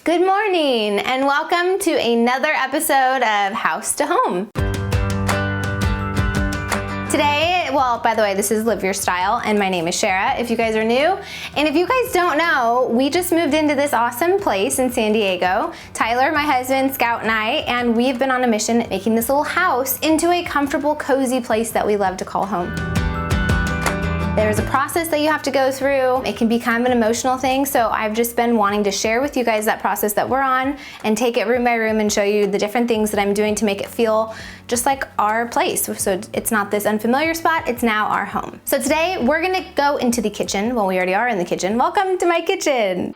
Good morning and welcome to another episode of House to Home. Today, well, by the way, this is Live Your Style and my name is Sharrah if you guys are new. And if you guys don't know, we just moved into this awesome place in San Diego. Tyler, my husband, Scout and I, and we've been on a mission making this little house into a comfortable, cozy place that we love to call home. There's a process that you have to go through. It can be kind of an emotional thing, so I've just been wanting to share with you guys that process that we're on and take it room by room and show you the different things that I'm doing to make it feel just like our place. So it's not this unfamiliar spot, it's now our home. So today we're gonna go into the kitchen. Well, we already are in the kitchen. Welcome to my kitchen.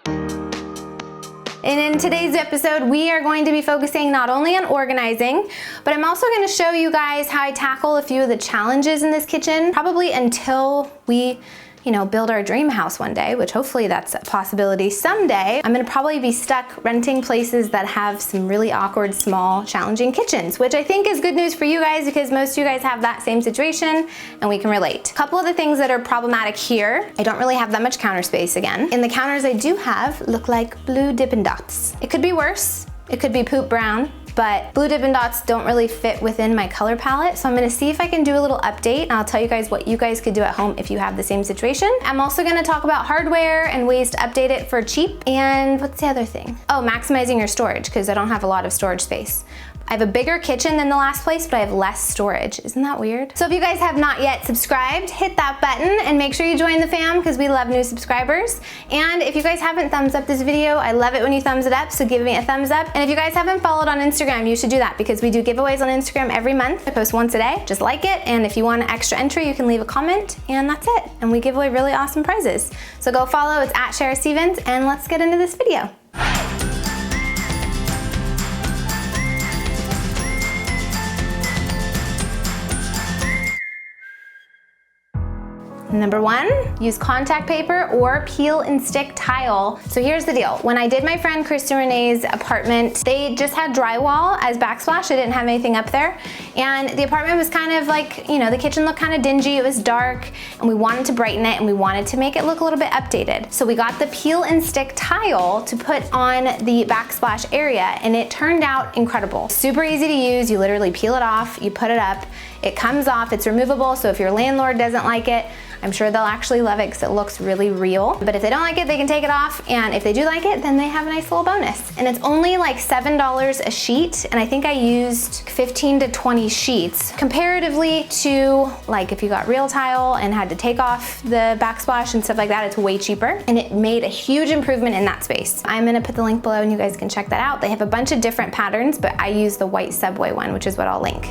And in today's episode, we are going to be focusing not only on organizing, but I'm also going to show you guys how I tackle a few of the challenges in this kitchen, probably until we build our dream house one day, which hopefully that's a possibility someday. I'm gonna probably be stuck renting places that have some really awkward, small, challenging kitchens, which I think is good news for you guys because most of you guys have that same situation and we can relate. A couple of the things that are problematic here, I don't really have that much counter space again. And the counters I do have look like blue Dippin' Dots. It could be worse. It could be poop brown. But blue Dippin' Dots don't really fit within my color palette, so I'm gonna see if I can do a little update, and I'll tell you guys what you guys could do at home if you have the same situation. I'm also gonna talk about hardware and ways to update it for cheap, and what's the other thing? Oh, maximizing your storage, because I don't have a lot of storage space. I have a bigger kitchen than the last place, but I have less storage. Isn't that weird? So if you guys have not yet subscribed, hit that button and make sure you join the fam because we love new subscribers. And if you guys haven't thumbs up this video, I love it when you thumbs it up, so give me a thumbs up. And if you guys haven't followed on Instagram, you should do that because we do giveaways on Instagram every month. I post once a day. Just like it, and if you want an extra entry, you can leave a comment, and that's it. And we give away really awesome prizes. So go follow, it's at Sharrah Stevens, and let's get into this video. Number one, use contact paper or peel and stick tile. So here's the deal. When I did my friend Kristen Renee's apartment, they just had drywall as backsplash. They didn't have anything up there. And the apartment was kind of like, the kitchen looked kind of dingy. It was dark and we wanted to brighten it and we wanted to make it look a little bit updated. So we got the peel and stick tile to put on the backsplash area and it turned out incredible. Super easy to use. You literally peel it off, you put it up, it comes off, it's removable. So if your landlord doesn't like it, I'm sure they'll actually love it because it looks really real. But if they don't like it, they can take it off. And if they do like it, then they have a nice little bonus. And it's only like $7 a sheet. And I think I used 15 to 20 sheets. Comparatively to like if you got real tile and had to take off the backsplash and stuff like that, it's way cheaper. And it made a huge improvement in that space. I'm gonna put the link below and you guys can check that out. They have a bunch of different patterns, but I use the white subway one, which is what I'll link.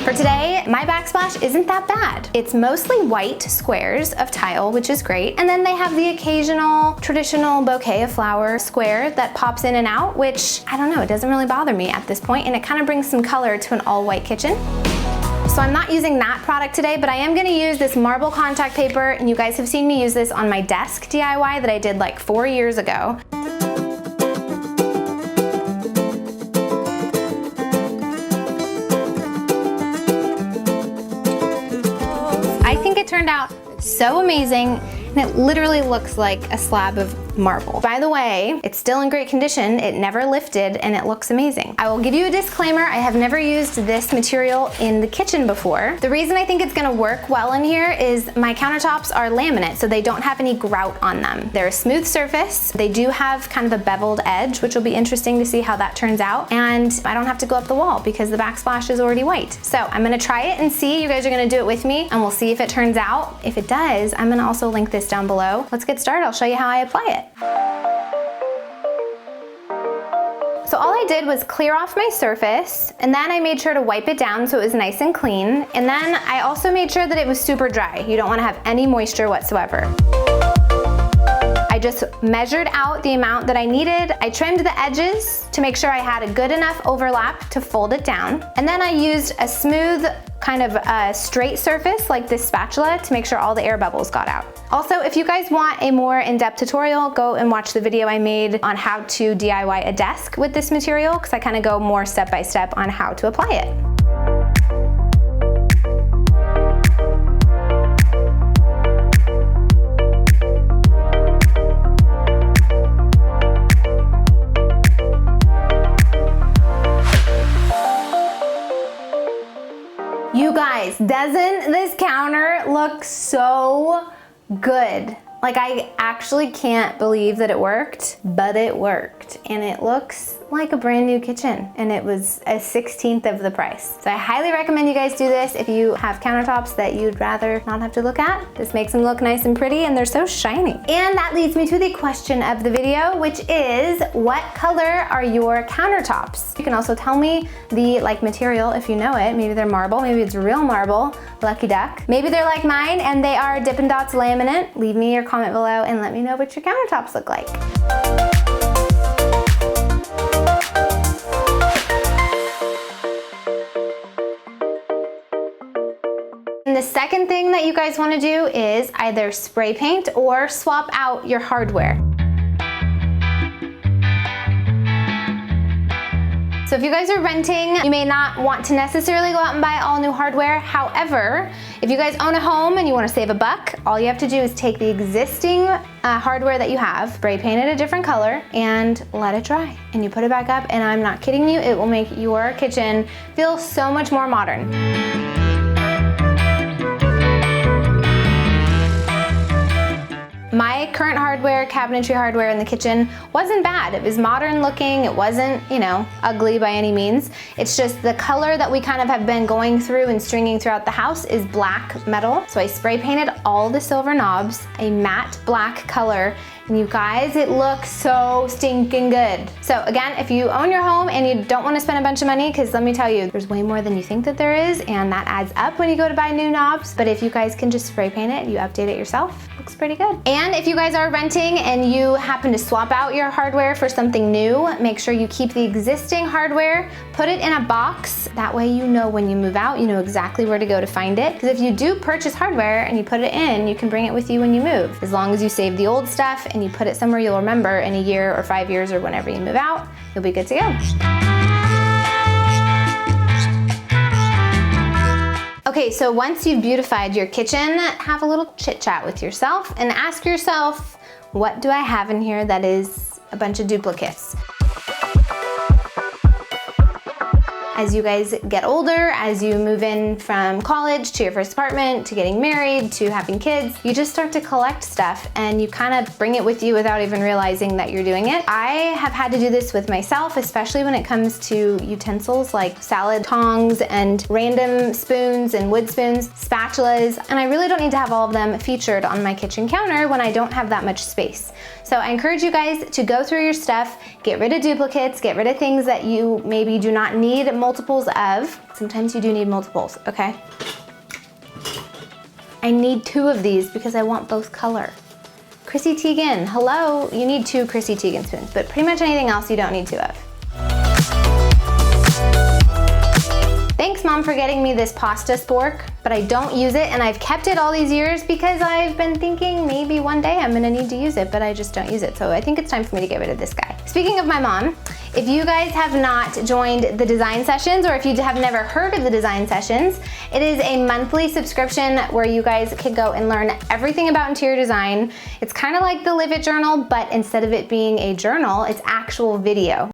For today, my backsplash isn't that bad. It's mostly white squares of tile, which is great. And then they have the occasional traditional bouquet of flower square that pops in and out, which I don't know, it doesn't really bother me at this point, and it kind of brings some color to an all white kitchen. So I'm not using that product today, but I am gonna use this marble contact paper, and you guys have seen me use this on my desk DIY that I did like 4 years ago. It turned out so amazing, and it literally looks like a slab of marble. By the way, it's still in great condition, it never lifted, and it looks amazing. I will give you a disclaimer, I have never used this material in the kitchen before. The reason I think it's gonna work well in here is my countertops are laminate, so they don't have any grout on them. They're a smooth surface. They do have kind of a beveled edge, which will be interesting to see how that turns out, and I don't have to go up the wall because the backsplash is already white. So I'm gonna try it and see. You guys are gonna do it with me, and we'll see if it turns out. If it does, I'm gonna also link this down below. Let's get started. I'll show you how I apply it. So all I did was clear off my surface, and then I made sure to wipe it down so it was nice and clean. And then I also made sure that it was super dry. You don't want to have any moisture whatsoever. I just measured out the amount that I needed. I trimmed the edges to make sure I had a good enough overlap to fold it down. And then I used a smooth kind of a straight surface like this spatula to make sure all the air bubbles got out. Also, if you guys want a more in-depth tutorial, go and watch the video I made on how to DIY a desk with this material, because I kind of go more step by step on how to apply it. guys, doesn't this counter look so good? Like, I actually can't believe that it worked, but it worked. And it looks like a brand new kitchen, and it was a 1/16 of the price. So I highly recommend you guys do this if you have countertops that you'd rather not have to look at. This makes them look nice and pretty, and they're so shiny. And that leads me to the question of the video, which is, what color are your countertops? You can also tell me the material if you know it. Maybe they're marble, maybe it's real marble, lucky duck. Maybe they're like mine and they are Dippin' Dots laminate. Leave me your comment below and let me know what your countertops look like. And the second thing that you guys want to do is either spray paint or swap out your hardware. So if you guys are renting, you may not want to necessarily go out and buy all new hardware. However, if you guys own a home and you want to save a buck, all you have to do is take the existing hardware that you have, spray paint it a different color, and let it dry. And you put it back up, and I'm not kidding you, it will make your kitchen feel so much more modern. My current hardware, cabinetry hardware in the kitchen, wasn't bad. It was modern looking. It wasn't, ugly by any means. It's just the color that we kind of have been going through and stringing throughout the house is black metal. So I spray painted all the silver knobs, a matte black color. And you guys, it looks so stinking good. So again, if you own your home and you don't want to spend a bunch of money, because let me tell you, there's way more than you think that there is, and that adds up when you go to buy new knobs. But if you guys can just spray paint it, you update it yourself, looks pretty good. And if you guys are renting and you happen to swap out your hardware for something new, make sure you keep the existing hardware, put it in a box. That way you know when you move out, you know exactly where to go to find it. Because if you do purchase hardware and you put it in, you can bring it with you when you move. As long as you save the old stuff and you put it somewhere you'll remember in a year or 5 years or whenever you move out, you'll be good to go. Okay, so once you've beautified your kitchen, have a little chit chat with yourself and ask yourself, what do I have in here that is a bunch of duplicates? As you guys get older, as you move in from college to your first apartment, to getting married, to having kids, you just start to collect stuff and you kind of bring it with you without even realizing that you're doing it. I have had to do this with myself, especially when it comes to utensils like salad tongs and random spoons and wood spoons, spatulas, and I really don't need to have all of them featured on my kitchen counter when I don't have that much space. So I encourage you guys to go through your stuff, get rid of duplicates, get rid of things that you maybe do not need multiples of. Sometimes you do need multiples, okay? I need 2 of these because I want both color. Chrissy Teigen, hello, you need 2 Chrissy Teigen spoons, but pretty much anything else you don't need 2 of. Thanks, Mom, for getting me this pasta spork, but I don't use it, and I've kept it all these years because I've been thinking maybe one day I'm gonna need to use it, but I just don't use it. So I think it's time for me to get rid of this guy. Speaking of my mom, if you guys have not joined the design sessions, or if you have never heard of the design sessions, it is a monthly subscription where you guys can go and learn everything about interior design. It's kind of like the Live It journal, but instead of it being a journal, it's actual video.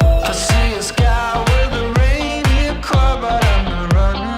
I see a sky with a reindeer car, but I'm running.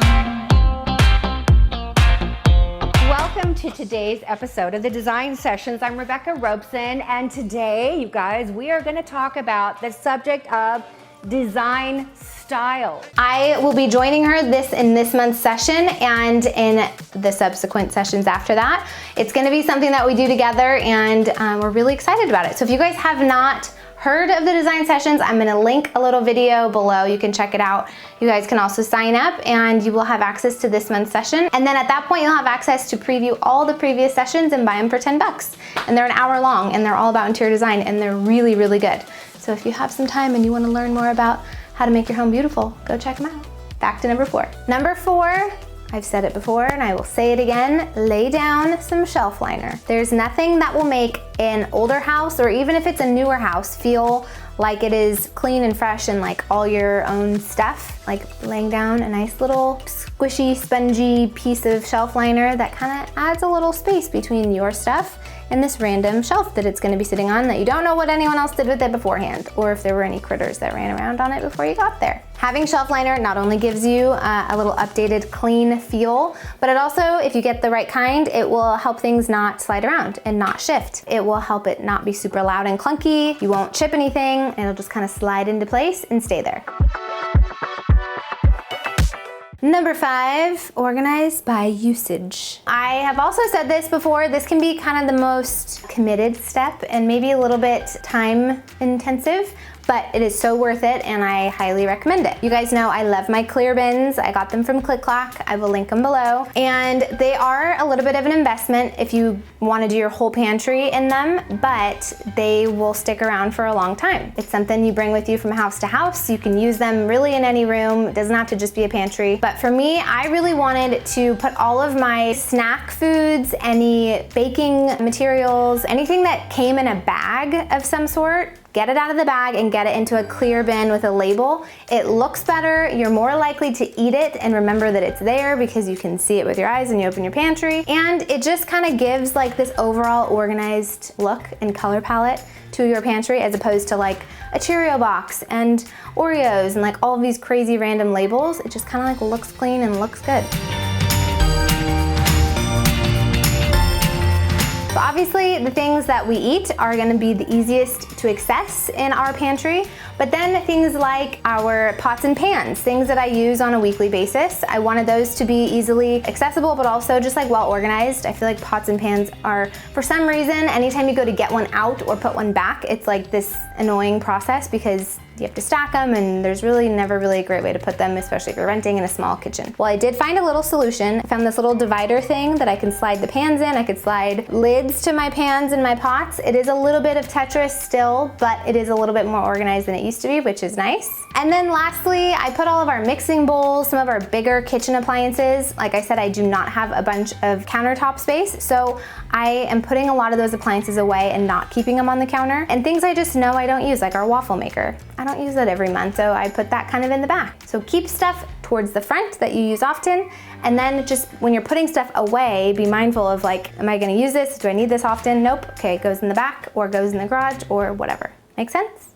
Welcome to today's episode of the Design Sessions. I'm Rebecca Robeson, and today, you guys, we are going to talk about the subject of design style. I will be joining her in this month's session and in the subsequent sessions after that. It's going to be something that we do together, and we're really excited about it. So if you guys have not heard of the design sessions, I'm gonna link a little video below. You can check it out. You guys can also sign up and you will have access to this month's session. And then at that point, you'll have access to preview all the previous sessions and buy them for 10 bucks. And they're an hour long and they're all about interior design and they're really, really good. So if you have some time and you wanna learn more about how to make your home beautiful, go check them out. Back to number 4. Number 4, I've said it before and I will say it again, lay down some shelf liner. There's nothing that will make an older house, or even if it's a newer house, feel like it is clean and fresh and like all your own stuff. Like laying down a nice little squishy, spongy piece of shelf liner that kind of adds a little space between your stuff and this random shelf that it's gonna be sitting on that you don't know what anyone else did with it beforehand, or if there were any critters that ran around on it before you got there. Having shelf liner not only gives you a little updated, clean feel, but it also, if you get the right kind, it will help things not slide around and not shift. It will help it not be super loud and clunky. You won't chip anything, and it'll just kind of slide into place and stay there. Number 5, organize by usage. I have also said this before, this can be kind of the most committed step and maybe a little bit time intensive, but it is so worth it and I highly recommend it. You guys know I love my clear bins. I got them from Click Clack. I will link them below. And they are a little bit of an investment if you want to do your whole pantry in them, but they will stick around for a long time. It's something you bring with you from house to house. You can use them really in any room. It doesn't have to just be a pantry. But for me, I really wanted to put all of my snack foods, any baking materials, anything that came in a bag of some sort, get it out of the bag and get it into a clear bin with a label. It looks better, you're more likely to eat it and remember that it's there because you can see it with your eyes when you open your pantry. And it just kind of gives like this overall organized look and color palette to your pantry as opposed to like a Cheerio box and Oreos and like all of these crazy random labels. It just kind of like looks clean and looks good. So obviously the things that we eat are gonna be the easiest to access in our pantry, but then things like our pots and pans, things that I use on a weekly basis, I wanted those to be easily accessible, but also just like well organized. I feel like pots and pans are, for some reason, anytime you go to get one out or put one back, it's like this annoying process because you have to stack them and there's really never really a great way to put them, especially if you're renting in a small kitchen. Well, I did find a little solution. I found this little divider thing that I can slide the pans in. I could slide lids to my pans and my pots. It is a little bit of Tetris still, but it is a little bit more organized than it used to be, which is nice. And then lastly, I put all of our mixing bowls, some of our bigger kitchen appliances. Like I said, I do not have a bunch of countertop space, so I am putting a lot of those appliances away and not keeping them on the counter. And things I just know I don't use, like our waffle maker. I don't use that every month, so I put that kind of in the back. So keep stuff towards the front that you use often, and then just when you're putting stuff away, be mindful of like, am I gonna use this? Do I need this often? Nope. Okay, it goes in the back or goes in the garage or whatever. Make sense?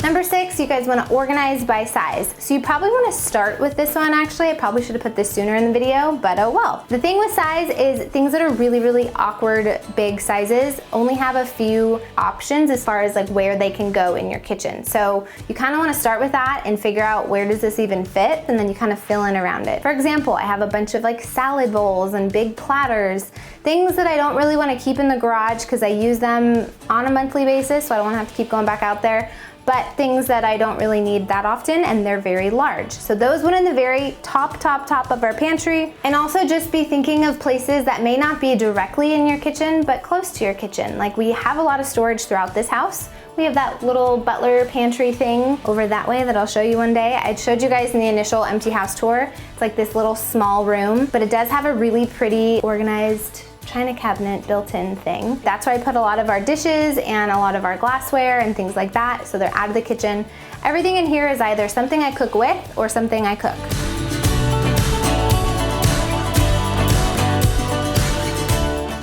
Number 6, you guys want to organize by size. So you probably want to start with this one actually. I probably should have put this sooner in the video, but oh well. The thing with size is things that are really, really awkward big sizes only have a few options as far as like where they can go in your kitchen. So you kind of want to start with that and figure out where does this even fit, and then you kind of fill in around it. For example, I have a bunch of like salad bowls and big platters, things that I don't really want to keep in the garage because I use them on a monthly basis, so I don't want to have to keep going back out there. But things that I don't really need that often and they're very large. So those went in the very top of our pantry. And also just be thinking of places that may not be directly in your kitchen, but close to your kitchen. Like we have a lot of storage throughout this house. We have that little butler pantry thing over that way that I'll show you one day. I showed you guys in the initial empty house tour. It's like this little small room, but it does have a really pretty organized china cabinet built-in thing. That's where I put a lot of our dishes and a lot of our glassware and things like that, so they're out of the kitchen. Everything in here is either something I cook with or something I cook.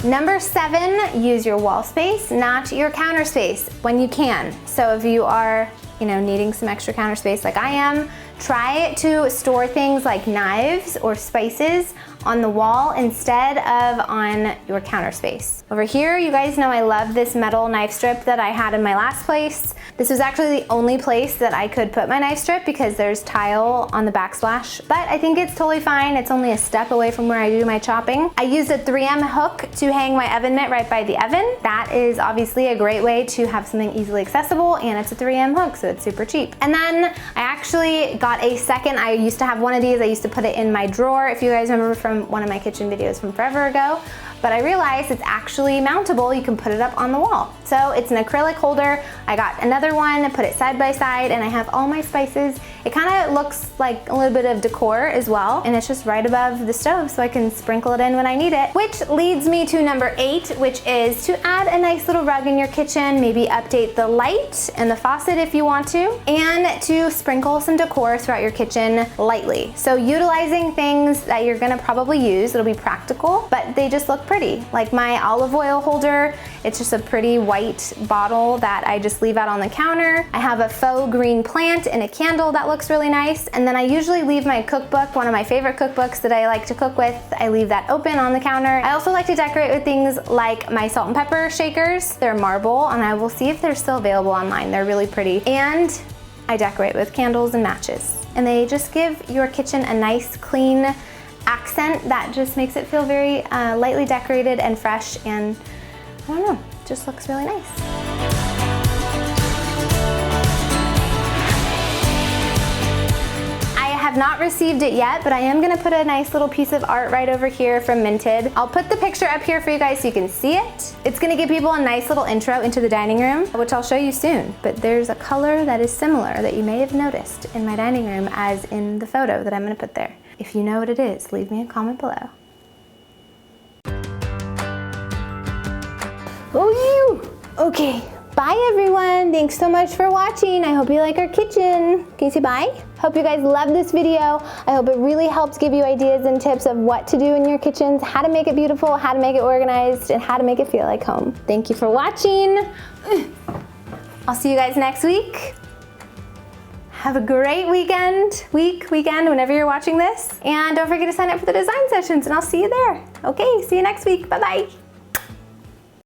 Number 7, use your wall space, not your counter space, when you can. So if you are, needing some extra counter space like I am, try to store things like knives or spices on the wall instead of on your counter space. Over here, you guys know I love this metal knife strip that I had in my last place. This was actually the only place that I could put my knife strip because there's tile on the backsplash, but I think it's totally fine. It's only a step away from where I do my chopping. I used a 3M hook to hang my oven mitt right by the oven. That is obviously a great way to have something easily accessible, and it's a 3M hook, so it's super cheap. And then I actually got a second, I used to have one of these, I used to put it in my drawer. If you guys remember from one of my kitchen videos from forever ago, but I realized it's actually mountable. You can put it up on the wall. So it's an acrylic holder. I got another one and put it side by side, and I have all my spices. It kind of looks like a little bit of decor as well, and it's just right above the stove so I can sprinkle it in when I need it. Which leads me to number 8, which is to add a nice little rug in your kitchen, maybe update the light and the faucet if you want to, and to sprinkle some decor throughout your kitchen lightly. So utilizing things that you're gonna probably use, it'll be practical, but they just look pretty. Like my olive oil holder, it's just a pretty white bottle that I just leave out on the counter. I have a faux green plant and a candle that looks really nice. And then I usually leave my cookbook, one of my favorite cookbooks that I like to cook with, I leave that open on the counter. I also like to decorate with things like my salt and pepper shakers. They're marble, and I will see if they're still available online. They're really pretty. And I decorate with candles and matches. And they just give your kitchen a nice, clean accent that just makes it feel very lightly decorated and fresh, and I don't know, just looks really nice. I have not received it yet, but I am gonna put a nice little piece of art right over here from Minted. I'll put the picture up here for you guys so you can see it. It's gonna give people a nice little intro into the dining room, which I'll show you soon. But there's a color that is similar that you may have noticed in my dining room as in the photo that I'm gonna put there. If you know what it is, leave me a comment below. Oh, you! Okay, bye everyone. Thanks so much for watching. I hope you like our kitchen. Can you say bye? Hope you guys loved this video. I hope it really helps give you ideas and tips of what to do in your kitchens, how to make it beautiful, how to make it organized, and how to make it feel like home. Thank you for watching. I'll see you guys next week. Have a great weekend, whenever you're watching this. And don't forget to sign up for the design sessions, and I'll see you there. Okay, see you next week. Bye-bye.